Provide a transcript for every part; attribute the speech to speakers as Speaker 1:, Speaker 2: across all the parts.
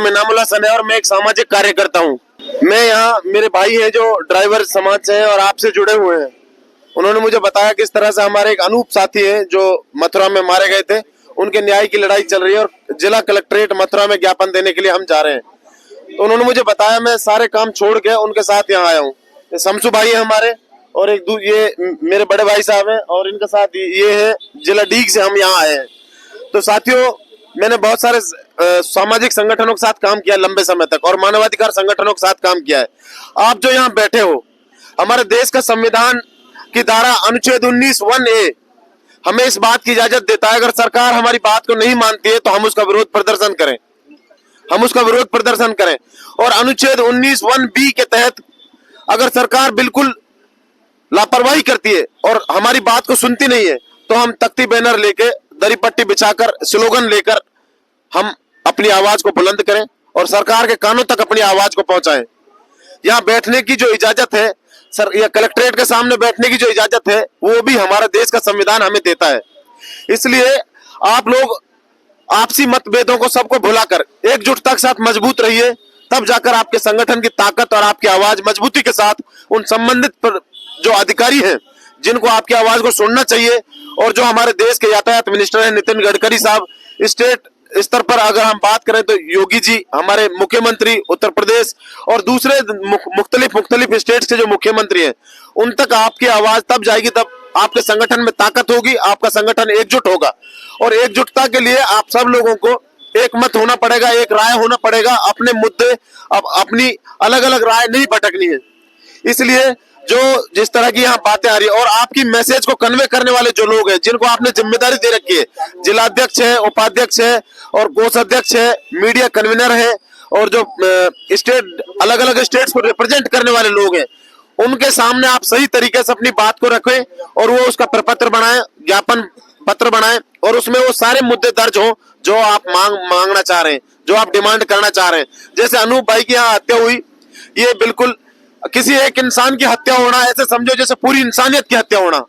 Speaker 1: नाम इनामुल्लाह सन है और मैं एक सामाजिक कार्यकर्ता हूँ। मैं यहाँ, मेरे भाई हैं जो ड्राइवर समाज से हैं और आपसे जुड़े हुए हैं। उन्होंने मुझे बताया किस तरह से हमारे एक अनूप साथी हैं जो मथुरा में मारे गए थे, उनके न्याय की लड़ाई चल रही है और जिला कलेक्ट्रेट मथुरा में ज्ञापन देने के लिए हम जा रहे हैं। तो उन्होंने मुझे बताया, मैं सारे काम छोड़ के उनके साथ यहाँ आया हूँ। शमसू भाई है हमारे और ये मेरे बड़े भाई साहब हैं और इनके साथ ये है जिला डीग से हम यहाँ आए हैं। तो साथियों, मैंने बहुत सारे सामाजिक संगठनों के साथ काम किया लंबे समय तक और मानवाधिकार संगठनों के साथ काम किया है। आप जो यहाँ बैठे हो, हमारे देश का संविधान की धारा अनुच्छेद 19(1)(a) हमें इस बात की इजाजत देता है, अगर सरकार हमारी बात को नहीं मानती है तो हम उसका विरोध प्रदर्शन करें, हम उसका विरोध प्रदर्शन करें। और अनुच्छेद 19(1)(b) के तहत अगर सरकार बिल्कुल लापरवाही करती है और हमारी बात को सुनती नहीं है तो हम तख्ती बैनर लेके, दरी पट्टी बिछाकर, स्लोगन लेकर हम अपनी आवाज को बुलंद करें और सरकार के कानों तक अपनी आवाज को पहुंचाएं। यहाँ बैठने की जो इजाजत है सर, या कलेक्ट्रेट के सामने बैठने की जो इजाजत है वो भी हमारा देश का संविधान हमें देता है। इसलिए आप लोग आपसी मतभेदों को सबको भुलाकर एकजुटता के साथ मजबूत रहिए, तब जाकर आपके संगठन की ताकत और आपकी आवाज मजबूती के साथ उन संबंधित जो अधिकारी हैं जिनको आपकी आवाज को सुनना चाहिए, और जो हमारे देश के यातायात मिनिस्टर हैं नितिन गडकरी साहब, स्टेट स्तर पर अगर हम बात करें तो योगी जी हमारे मुख्यमंत्री उत्तर प्रदेश, और दूसरे मुख्तलिफ स्टेट्स के जो मुख्यमंत्री हैं, उन तक आपकी आवाज तब जाएगी तब आपके संगठन में ताकत होगी, आपका संगठन एकजुट होगा। और एकजुटता के लिए आप सब लोगों को एक मत होना पड़ेगा, एक राय होना पड़ेगा, अपने मुद्दे, अपनी अलग अलग राय नहीं भटकनी है। इसलिए जो जिस तरह की यहाँ बातें आ रही है और आपकी मैसेज को कन्वे करने वाले जो लोग हैं जिनको आपने जिम्मेदारी दे रखी है, जिलाध्यक्ष है, उपाध्यक्ष है और कोषाध्यक्ष है, मीडिया कन्वीनर है और जो स्टेट अलग अलग स्टेट्स को रिप्रेजेंट करने वाले लोग हैं, उनके सामने आप सही तरीके से अपनी बात को रखें और वो उसका प्रपत्र बनाएं, ज्ञापन पत्र बनाएं और उसमें वो सारे मुद्दे दर्ज हो जो आप मांगना चाह रहे हैं, जो आप डिमांड करना चाह रहे हैं। जैसे अनूप भाई की यहाँ हत्या हुई, ये बिल्कुल किसी एक इंसान की हत्या होना ऐसे समझो जैसे पूरी इंसानियत की हत्या होना,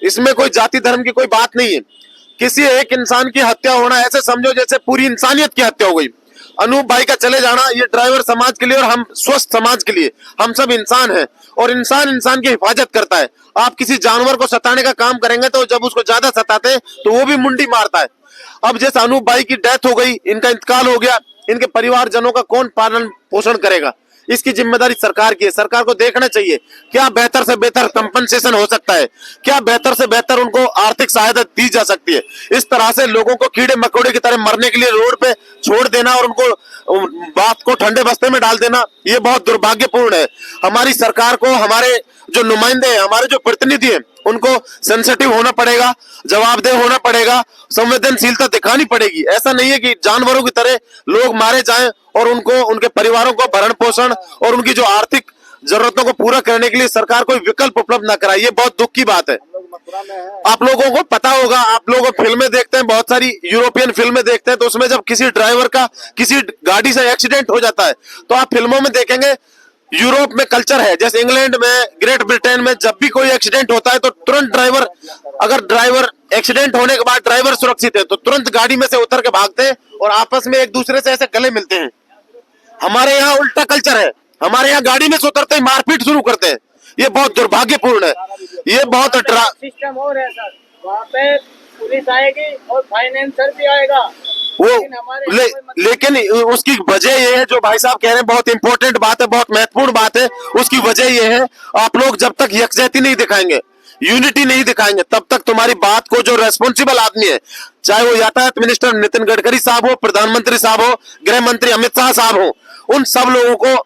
Speaker 1: इसमें कोई जाति धर्म की कोई बात नहीं है। किसी एक इंसान की हत्या होना ऐसे समझो जैसे पूरी इंसानियत की हत्या हो गई। अनूप भाई का चले जाना ये ड्राइवर समाज के लिए और हम स्वस्थ समाज के लिए, हम सब इंसान हैं और इंसान इंसान की हिफाजत करता है। आप किसी जानवर को सताने का काम करेंगे तो जब उसको ज्यादा सताते हैं तो वो भी मुंडी मारता है। अब जैसे अनूप भाई की डेथ हो गई, इनका इंतकाल हो गया, इनके परिवारजनों का कौन पालन पोषण करेगा? इसकी जिम्मेदारी सरकार की है। सरकार को देखना चाहिए क्या बेहतर से बेहतर कंपनसेशन हो सकता है, क्या बेहतर से बेहतर उनको आर्थिक सहायता दी जा सकती है। इस तरह से लोगों को कीड़े मकोड़े की तरह मरने के लिए रोड पे छोड़ देना और उनको बात को ठंडे बस्ते में डाल देना, ये बहुत दुर्भाग्यपूर्ण है। हमारी सरकार को, हमारे जो नुमाइंदे हैं, हमारे जो प्रतिनिधि हैं, उनको सेंसिटिव होना पड़ेगा, जवाबदेह होना पड़ेगा, संवेदनशीलता दिखानी पड़ेगी। ऐसा नहीं है कि जानवरों की तरह लोग मारे जाएं और उनको, उनके परिवारों को भरण पोषण और उनकी जो आर्थिक जरूरतों को पूरा करने के लिए सरकार कोई विकल्प उपलब्ध न कराए। ये बहुत दुख की बात है। आप लोगों को पता होगा, आप लोग फिल्में देखते हैं, बहुत सारी यूरोपियन फिल्में देखते हैं, तो उसमें जब किसी ड्राइवर का किसी गाड़ी से एक्सीडेंट हो जाता है तो आप फिल्मों में देखेंगे, यूरोप में कल्चर है, जैसे इंग्लैंड में, ग्रेट ब्रिटेन में, जब भी कोई एक्सीडेंट होता है तो तुरंत ड्राइवर, अगर ड्राइवर एक्सीडेंट होने के बाद ड्राइवर सुरक्षित है तो तुरंत गाड़ी में से उतर के भागते हैं और आपस में एक दूसरे से ऐसे गले मिलते हैं। हमारे यहाँ उल्टा कल्चर है, हमारे यहाँ गाड़ी में से उतरते ही मारपीट शुरू करते हैं। ये बहुत दुर्भाग्यपूर्ण है। ये बहुत
Speaker 2: सिस्टम और है सर, वहाँ पे पुलिस आएगी और फाइनेंसर भी आएगा
Speaker 1: वो लेकिन उसकी वजह ये है जो भाई साहब कह रहे हैं, बहुत इंपॉर्टेंट बात है, बहुत महत्वपूर्ण बात है। उसकी वजह ये है, आप लोग जब तक यकजहती नहीं दिखाएंगे, यूनिटी नहीं दिखाएंगे, तब तक तुम्हारी बात को जो रेस्पॉन्सिबल आदमी है, चाहे वो यातायात मिनिस्टर नितिन गडकरी साहब हो, प्रधानमंत्री साहब हो, गृह मंत्री अमित शाह साहब हो, उन सब लोगों को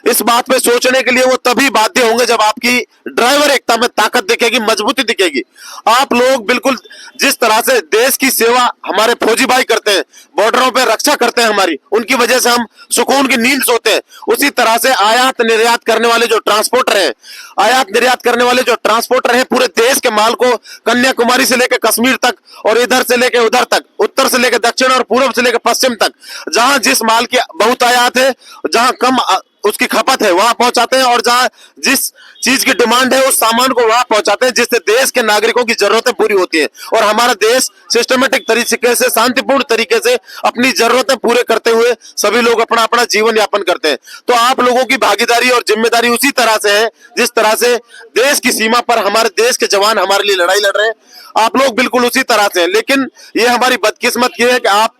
Speaker 1: इस बात पे सोचने के लिए वो तभी बाध्य होंगे जब आपकी ड्राइवर एकता में ताकत दिखेगी, मजबूती दिखेगी। आप लोग बिल्कुल जिस तरह से देश की सेवा हमारे फौजी भाई करते हैं, बॉर्डरों पे रक्षा करते हैं हमारी, उनकी वजह से हम सुकून की नींद सोते हैं, उसी तरह से आयात निर्यात करने वाले जो ट्रांसपोर्टर हैं, आयात निर्यात करने वाले जो ट्रांसपोर्टर हैं, पूरे देश के माल को कन्याकुमारी से लेकर कश्मीर तक और इधर से लेकर उधर तक, उत्तर से लेकर दक्षिण और पूर्व से लेकर पश्चिम तक, जहां जिस माल की बहुत आयात है, जहां कम उसकी खपत है वहां पहुंचाते हैं, और जहां जिस चीज की डिमांड है उस सामान को वहां पहुंचाते हैं, जिससे देश के नागरिकों की जरूरतें पूरी होती हैं और हमारा देश सिस्टमेटिक तरीके से, शांतिपूर्ण तरीके से अपनी जरूरतें पूरे करते हुए सभी लोग अपना अपना जीवन यापन करते हैं। तो आप लोगों की भागीदारी और जिम्मेदारी उसी तरह से है जिस तरह से देश की सीमा पर हमारे देश के जवान हमारे लिए लड़ाई लड़ रहे हैं, आप लोग बिल्कुल उसी तरह से हैं। लेकिन ये हमारी बदकिस्मत ये है कि आप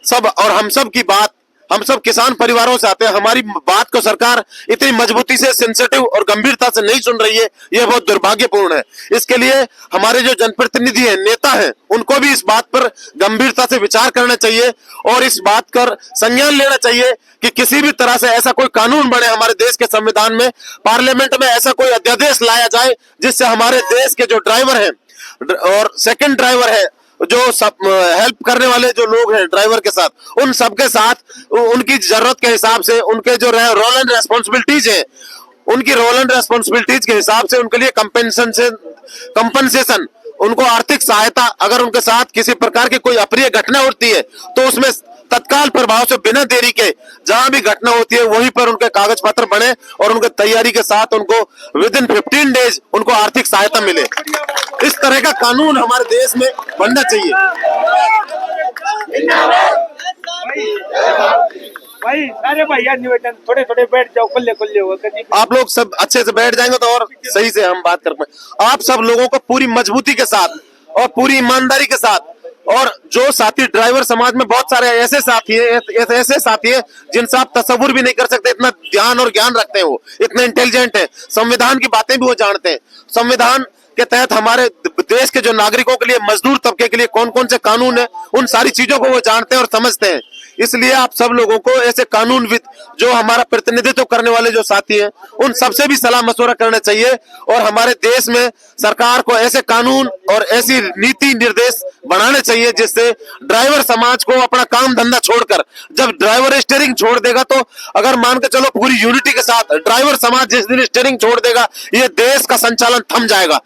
Speaker 1: सब और हम सब की बात, हम सब किसान परिवारों से आते हैं, हमारी बात को सरकार इतनी मजबूती से, सेंसिटिव और गंभीरता से नहीं सुन रही है, यह बहुत दुर्भाग्यपूर्ण है। इसके लिए हमारे जो जनप्रतिनिधि हैं, नेता हैं, उनको भी इस बात पर गंभीरता से विचार करना चाहिए और इस बात पर संज्ञान लेना चाहिए कि किसी भी तरह से ऐसा कोई कानून बने हमारे देश के संविधान में, पार्लियामेंट में ऐसा कोई अध्यादेश लाया जाए जिससे हमारे देश के जो ड्राइवर हैं और सेकंड ड्राइवर है, जो सब हेल्प करने वाले जो लोग हैं ड्राइवर के साथ, उन सबके साथ उनकी जरूरत के हिसाब से उनके जो रोल एंड रेस्पॉन्सिबिलिटीज है, उनकी रोल एंड रेस्पॉन्सिबिलिटीज के हिसाब से उनके लिए कंपनसेशन, उनको आर्थिक सहायता, अगर उनके साथ किसी प्रकार की कोई अप्रिय घटना होती है तो उसमें तत्काल प्रभाव से बिना देरी के जहां भी घटना होती है वहीं पर उनके कागज पत्र बने और उनके तैयारी के साथ उनको विद इन 15 डेज उनको आर्थिक सहायता मिले। इस तरह का कानून हमारे देश में बनना चाहिए।
Speaker 2: भाई सारे भैया निवेदन, थोड़े थोड़े बैठ जाओ, खुले खुले हो,
Speaker 1: आप लोग सब अच्छे से बैठ जाएंगे तो और सही से हम बात कर पाए। आप सब लोगों को पूरी मजबूती के साथ और पूरी ईमानदारी के साथ, और जो साथी ड्राइवर समाज में बहुत सारे ऐसे साथी हैं जिनसे आप तस्वुर भी नहीं कर सकते, इतना ध्यान और ज्ञान रखते हैं, वो इतने इंटेलिजेंट है, संविधान की बातें भी वो जानते हैं, संविधान के तहत हमारे देश के जो नागरिकों के लिए, मजदूर तबके के लिए कौन कौन से कानून है, उन सारी चीजों को वो जानते हैं और समझते हैं। इसलिए आप सब लोगों को ऐसे कानूनविद, जो हमारा प्रतिनिधित्व करने वाले जो साथी हैं, उन सबसे भी सलाह मशवरा करना चाहिए और हमारे देश में सरकार को ऐसे कानून और ऐसी नीति निर्देश बनाने चाहिए जिससे ड्राइवर समाज को अपना काम धंधा छोड़कर, जब ड्राइवर स्टीयरिंग छोड़ देगा तो अगर मान के चलो पूरी यूनिटी के साथ ड्राइवर समाज जिस दिन स्टीयरिंग छोड़ देगा, ये देश का संचालन थम जाएगा।